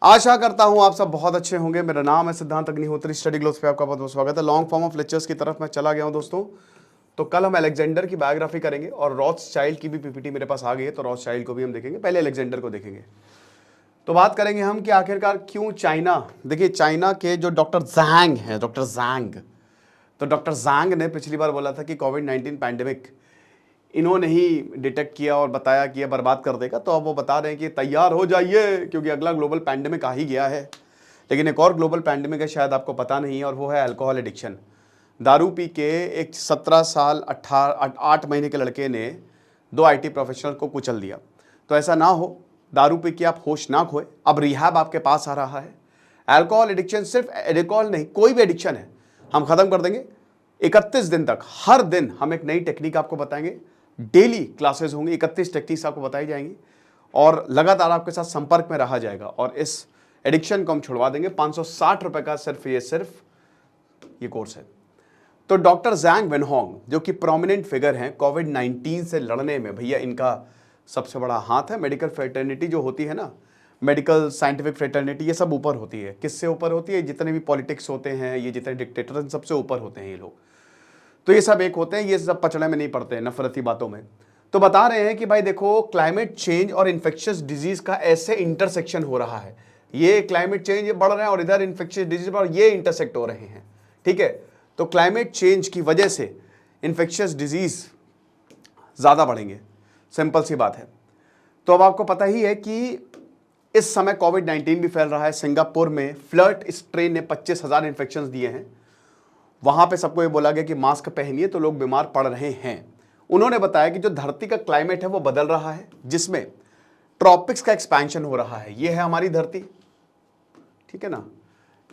आशा करता हूं आप सब बहुत अच्छे होंगे। मेरा नाम है सिद्धांत अग्निहोत्री, स्टडी ग्लोब्स पे आपका बहुत बहुत स्वागत है। लॉन्ग फॉर्म ऑफ लेक्चर्स की तरफ मैं चला गया हूं दोस्तों। तो कल हम अलेक्जेंडर की बायोग्राफी करेंगे और रॉथस्चाइल्ड की भी पीपीटी मेरे पास आ गई है, तो रॉथस्चाइल्ड को भी हम देखेंगे। पहले अलेक्जेंडर को देखेंगे तो बात करेंगे हम कि आखिरकार क्यों चाइना, देखिए चाइना के जो डॉक्टर ज़ैंग हैं, डॉक्टर ज़ैंग, तो डॉक्टर ज़ैंग ने पिछली बार बोला था कि कोविड-19 पैंडेमिक इन्होंने ही डिटेक्ट किया और बताया कि ये बर्बाद कर देगा। तो अब वो बता रहे हैं कि तैयार हो जाइए क्योंकि अगला ग्लोबल पैंडेमिक आ ही गया है। लेकिन एक और ग्लोबल पैंडेमिक है, शायद आपको पता नहीं है, और वो है अल्कोहल एडिक्शन। दारू पी के एक 17 साल 8 महीने के लड़के ने 2 IT प्रोफेशनल को कुचल दिया। तो ऐसा ना हो, दारू पी के आप होश ना खोए। अब रिहैब आपके पास आ रहा है। अल्कोहल एडिक्शन सिर्फ एल्कोहल नहीं, कोई भी एडिक्शन है हम खत्म कर देंगे। 31 दिन तक हर दिन हम एक नई टेक्निक आपको बताएंगे। डेली क्लासेस होंगी, 31 टेक्निक्स आपको बताई जाएंगी और लगातार आपके साथ संपर्क में रहा जाएगा और इस एडिक्शन को हम छुड़वा देंगे। 560 रुपए का सिर्फ ये कोर्स है। तो डॉक्टर ज़ैंग वेनहोंग जो कि प्रोमिनेंट फिगर हैं कोविड-19 से लड़ने में, भैया इनका सबसे बड़ा हाथ है। मेडिकल फ्रेटर्निटी जो होती है ना, मेडिकल साइंटिफिक फ्रेटर्निटी, ये सब ऊपर होती है। किससे ऊपर होती है? जितने भी पॉलिटिक्स होते हैं, ये जितने डिक्टेटर, सबसे ऊपर होते हैं ये लोग। तो ये सब एक होते हैं, ये सब पचड़े में नहीं पड़ते हैं नफरती बातों में। तो बता रहे हैं कि भाई देखो, क्लाइमेट चेंज और इन्फेक्शियस डिजीज का ऐसे इंटरसेक्शन हो रहा है। ये क्लाइमेट चेंज ये बढ़ रहा है और इधर इन्फेक्शियस डिजीज और ये इंटरसेक्ट हो रहे हैं। ठीक है, तो क्लाइमेट चेंज की वजह से इन्फेक्शियस डिजीज ज्यादा बढ़ेंगे, सिंपल सी बात है। तो अब आपको पता ही है कि इस समय कोविड-19 भी फैल रहा है। सिंगापुर में फ्लर्ट स्ट्रेन ने 25,000 इन्फेक्शन दिए हैं। वहां पे सबको ये बोला गया कि मास्क पहनिए, तो लोग बीमार पड़ रहे हैं। उन्होंने बताया कि जो धरती का क्लाइमेट है वो बदल रहा है, जिसमें ट्रॉपिक्स का एक्सपेंशन हो रहा है। ये है हमारी धरती, ठीक है ना,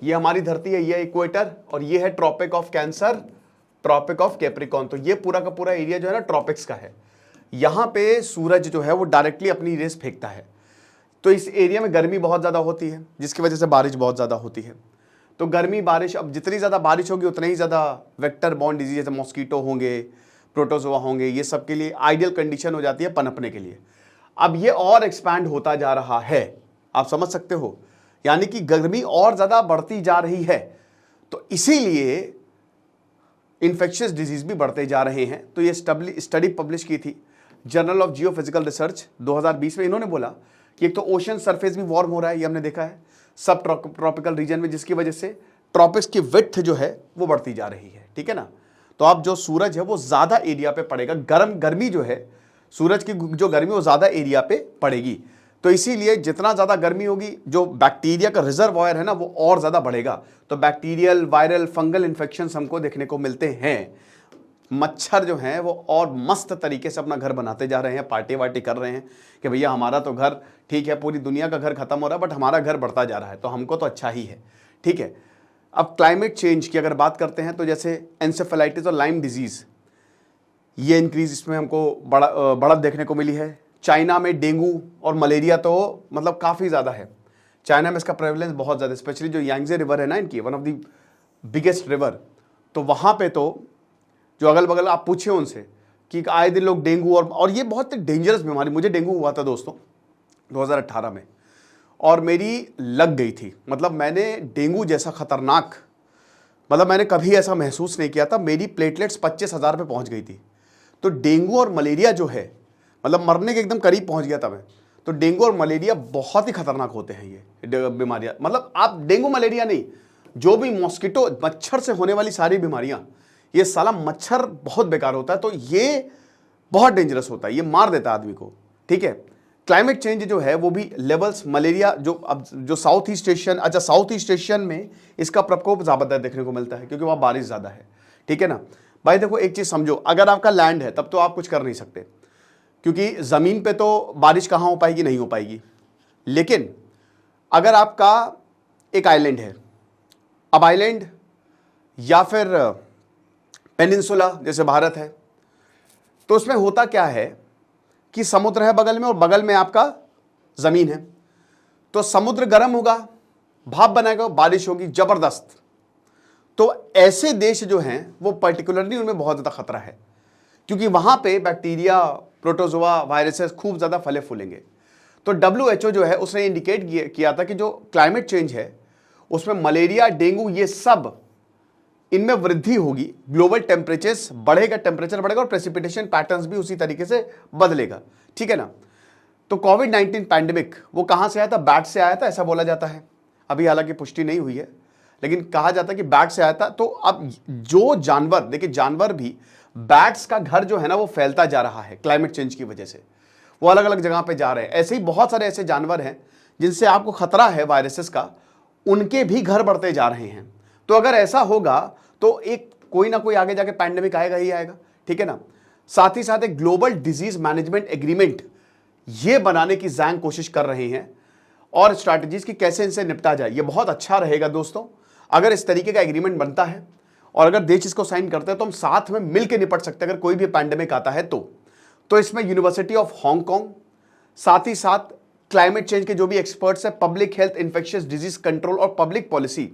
ये हमारी धरती है, ये इक्वेटर, और ये है tropic of cancer, tropic of Capricorn. तो ये पूरा का पूरा एरिया जो है ना ट्रॉपिक्स का है। यहां पे सूरज जो है वो डायरेक्टली अपनी रेस फेंकता है, तो इस एरिया में गर्मी बहुत ज्यादा होती है, जिसकी वजह से बारिश बहुत ज्यादा होती है। तो गर्मी बारिश, अब जितनी ज़्यादा बारिश होगी उतने ही ज़्यादा वेक्टर बॉर्न डिजीज जैसे मॉस्कीटो होंगे, प्रोटोजोआ होंगे, ये सब के लिए आइडियल कंडीशन हो जाती है पनपने के लिए। अब ये और एक्सपैंड होता जा रहा है, आप समझ सकते हो, यानी कि गर्मी और ज़्यादा बढ़ती जा रही है। तो इसीलिए इन्फेक्शियस डिजीज भी बढ़ते जा रहे हैं। तो ये स्टडी पब्लिश की थी जर्नल ऑफ जियोफिजिकल रिसर्च 2020 में। इन्होंने बोला कि एक तो ओशन सरफेस भी वार्म हो रहा है, ये हमने देखा है सब ट्रॉपिकल रीजन में, जिसकी वजह से ट्रॉपिक्स की विड्थ जो है वो बढ़ती जा रही है। ठीक है ना, तो अब जो सूरज है वो ज्यादा एरिया पे पड़ेगा। गर्मी जो है, सूरज की जो गर्मी वो ज्यादा एरिया पे पड़ेगी। तो इसीलिए जितना ज्यादा गर्मी होगी, जो बैक्टीरिया का रिजर्वॉयर है ना वो और ज्यादा बढ़ेगा। तो बैक्टीरियल, वायरल, फंगल इन्फेक्शन हमको देखने को मिलते हैं। मच्छर जो हैं वो और मस्त तरीके से अपना घर बनाते जा रहे हैं, पार्टी वार्टी कर रहे हैं कि भैया हमारा तो घर ठीक है, पूरी दुनिया का घर खत्म हो रहा है बट हमारा घर बढ़ता जा रहा है, तो हमको तो अच्छा ही है। ठीक है, अब क्लाइमेट चेंज की अगर बात करते हैं तो जैसे एंसेफेलाइटिस और लाइम डिजीज, ये इंक्रीज इसमें हमको बढ़त देखने को मिली है। चाइना में डेंगू और मलेरिया तो मतलब काफ़ी ज़्यादा है। चाइना में इसका प्रेवलेंस बहुत ज़्यादा, स्पेशली जो यांगजे रिवर है ना इनकी, one of the biggest river, तो वहाँ पे तो जो अगल बगल आप पूछे उनसे कि आए दिन लोग डेंगू और ये बहुत डेंजरस बीमारी। मुझे डेंगू हुआ था दोस्तों 2018 में और मेरी लग गई थी। मतलब मैंने डेंगू जैसा खतरनाक, मतलब मैंने कभी ऐसा महसूस नहीं किया था। मेरी प्लेटलेट्स 25,000 पे पहुंच गई थी। तो डेंगू और मलेरिया जो है, मतलब मरने के एकदम करीब पहुंच गया था मैं। तो डेंगू और मलेरिया बहुत ही खतरनाक होते हैं ये बीमारियां। मतलब आप डेंगू मलेरिया नहीं, जो भी मॉस्किटो, मच्छर से होने वाली सारी बीमारियां, ये साला मच्छर बहुत बेकार होता है, तो ये बहुत डेंजरस होता है, ये मार देता है आदमी को। ठीक है, क्लाइमेट चेंज जो है वो भी लेवल्स, मलेरिया जो साउथ ईस्ट एशियन, अच्छा साउथ ईस्ट एशियन में इसका प्रकोप ज्यादा देखने को मिलता है क्योंकि वहां बारिश ज्यादा है। ठीक है ना भाई, देखो एक चीज समझो, अगर आपका लैंड है तब तो आप कुछ कर नहीं सकते क्योंकि जमीन पे तो बारिश कहां हो पाएगी, नहीं हो पाएगी। लेकिन अगर आपका एक आइलैंड है, अब आइलैंड या फिर पेनिनसुला जैसे भारत है, तो उसमें होता क्या है कि समुद्र है बगल में और बगल में आपका जमीन है। तो समुद्र गर्म होगा, भाप बनाएगा, बारिश होगी जबरदस्त। तो ऐसे देश जो हैं वो पर्टिकुलरली उनमें बहुत ज्यादा खतरा है क्योंकि वहां पे बैक्टीरिया, प्रोटोजोआ, वायरसेस खूब ज्यादा फले फूलेंगे। तो WHO जो है उसने इंडिकेट किया था कि जो क्लाइमेट चेंज है उसमें मलेरिया, डेंगू, ये सब इनमें वृद्धि होगी। ग्लोबल टेम्परेचर्स बढ़ेगा, टेम्परेचर बढ़ेगा और प्रेसिपिटेशन पैटर्न्स भी उसी तरीके से बदलेगा, ठीक है ना। तो कोविड-19 पैंडेमिक वो कहां से आया था? बैट से आया था, ऐसा बोला जाता है। अभी हालांकि पुष्टि नहीं हुई है, लेकिन कहा जाता है कि बैट से आया था। तो अब जो जानवर, देखिए जानवर भी, बैट्स का घर जो है ना वो फैलता जा रहा है क्लाइमेट चेंज की वजह से, वो अलग अलग जगह पे जा रहे हैं। ऐसे ही बहुत सारे ऐसे जानवर हैं जिनसे आपको खतरा है वायरसेस का, उनके भी घर बढ़ते जा रहे हैं। तो अगर ऐसा होगा तो एक कोई ना कोई आगे जाके पैंडेमिक आएगा ही आएगा, ठीक है ना। साथ ही साथ एक ग्लोबल डिजीज मैनेजमेंट एग्रीमेंट ये बनाने की जैंग कोशिश कर रहे हैं और स्ट्रैटेजीज की कैसे इनसे निपटा जाए। ये बहुत अच्छा रहेगा दोस्तों अगर इस तरीके का एग्रीमेंट बनता है और अगर देश इसको साइन करते हैं तो हम साथ में मिलकर निपट सकते हैं अगर कोई भी पैंडेमिक आता है तो इसमें यूनिवर्सिटी ऑफ हांगकांग, साथ ही साथ क्लाइमेट चेंज के जो भी एक्सपर्ट्स हैं, public health, infectious disease control और पब्लिक पॉलिसी,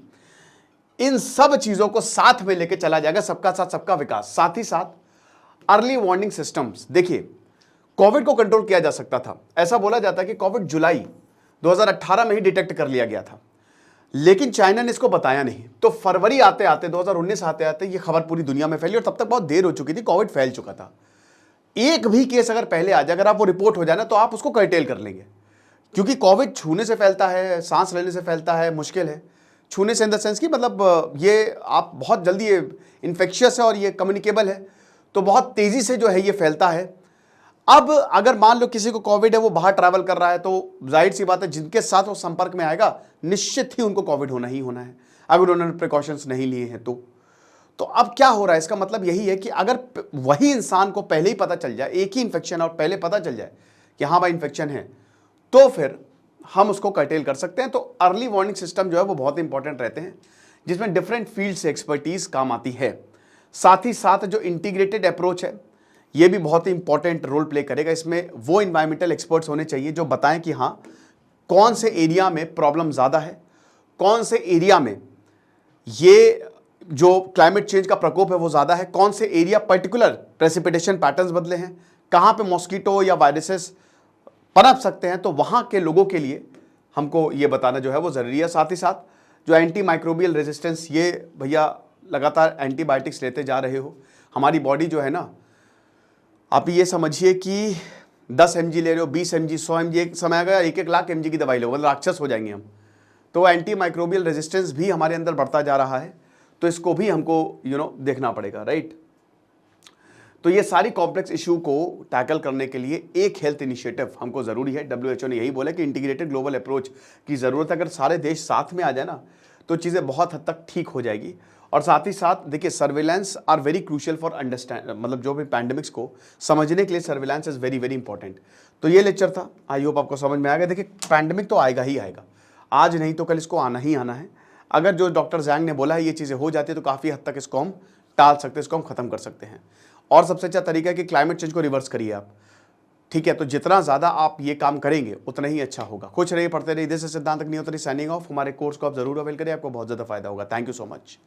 इन सब चीजों को साथ में लेके चला जाएगा। सबका साथ सबका विकास। साथ ही साथ अर्ली वार्निंग सिस्टम्स, देखिए कोविड को कंट्रोल किया जा सकता था। ऐसा बोला जाता है कि कोविड जुलाई 2018 में ही डिटेक्ट कर लिया गया था, लेकिन चाइना ने इसको बताया नहीं। तो फरवरी आते आते 2019 आते आते ये खबर पूरी दुनिया में फैली और तब तक बहुत देर हो चुकी थी, कोविड फैल चुका था। एक भी केस अगर पहले आ जाए, अगर आप वो रिपोर्ट हो जाए ना, तो आप उसको कर्टेल कर लेंगे, क्योंकि कोविड छूने से फैलता है, सांस लेने से फैलता है, मुश्किल है। छूने से इन द सेंस कि मतलब ये आप बहुत जल्दी, ये इन्फेक्शियस है और ये कम्युनिकेबल है, तो बहुत तेजी से जो है ये फैलता है। अब अगर मान लो किसी को कोविड है, वो बाहर ट्रैवल कर रहा है, तो जाहिर सी बात है जिनके साथ वो संपर्क में आएगा निश्चित ही उनको कोविड होना ही होना है, अगर उन्होंने प्रिकॉशंस नहीं लिए हैं तो अब क्या हो रहा है, इसका मतलब यही है कि अगर वही इंसान को पहले ही पता चल जाए, एक ही इन्फेक्शन और पहले पता चल जाए कि हाँ भाई इन्फेक्शन है, तो फिर हम उसको कर्टेल कर सकते हैं। तो अर्ली वार्निंग सिस्टम जो है वो बहुत इंपॉर्टेंट रहते हैं, जिसमें डिफरेंट फील्ड से एक्सपर्टीज काम आती है। साथ ही साथ जो इंटीग्रेटेड अप्रोच है ये भी बहुत ही इंपॉर्टेंट रोल प्ले करेगा। इसमें वो इन्वायरमेंटल एक्सपर्ट्स होने चाहिए जो बताएं कि हाँ कौन से एरिया में प्रॉब्लम ज़्यादा है, कौन से एरिया में ये जो क्लाइमेट चेंज का प्रकोप है वो ज़्यादा है, कौन से एरिया पर्टिकुलर प्रेसिपिटेशन पैटर्न्स बदले हैं, कहाँ पे मॉस्किटो या वायरसेस पनप सकते हैं, तो वहाँ के लोगों के लिए हमको ये बताना जो है वो ज़रूरी है। साथ ही साथ जो एंटी माइक्रोबियल रेजिस्टेंस, ये भैया लगातार एंटीबायोटिक्स लेते जा रहे हो, हमारी बॉडी जो है ना, आप ये समझिए कि 10 mg ले रहे हो, 20 mg, 100 mg, एक समय आएगा 1-1 लाख mg की दवाई लो, मतलब राक्षस हो जाएंगे हम। तो एंटी माइक्रोबियल रेजिस्टेंस भी हमारे अंदर बढ़ता जा रहा है, तो इसको भी हमको देखना पड़ेगा, राइट। तो ये सारी कॉम्प्लेक्स इशू को टैकल करने के लिए एक हेल्थ इनिशिएटिव हमको ज़रूरी है। WHO ने यही बोला कि इंटीग्रेटेड ग्लोबल अप्रोच की ज़रूरत है। अगर सारे देश साथ में आ जाए ना तो चीज़ें बहुत हद तक ठीक हो जाएगी। और साथ ही साथ देखिए surveillance are very crucial for understand, मतलब जो भी पैंडेमिक्स को समझने के लिए surveillance is very very important. तो ये लेक्चर था, आई होप आपको समझ में आ गया। देखिए पैंडेमिक तो आएगा ही आएगा, आज नहीं तो कल इसको आना ही आना है। अगर जो डॉक्टर जैंग ने बोला है ये चीज़ें हो जाती है तो काफ़ी हद तक इसको हम टाल सकते हैं, इसको हम ख़त्म कर सकते हैं। और सबसे अच्छा तरीका है कि क्लाइमेट चेंज को रिवर्स करिए आप, ठीक है। तो जितना ज़्यादा आप ये काम करेंगे उतना ही अच्छा होगा। खुश रहिए, पढ़ते रहिए। दिस इज सिद्धांत अग्निहोत्री साइनिंग ऑफ। हमारे कोर्स को आप जरूर अवेल करिए, आपको बहुत ज़्यादा फायदा होगा। Thank you so much.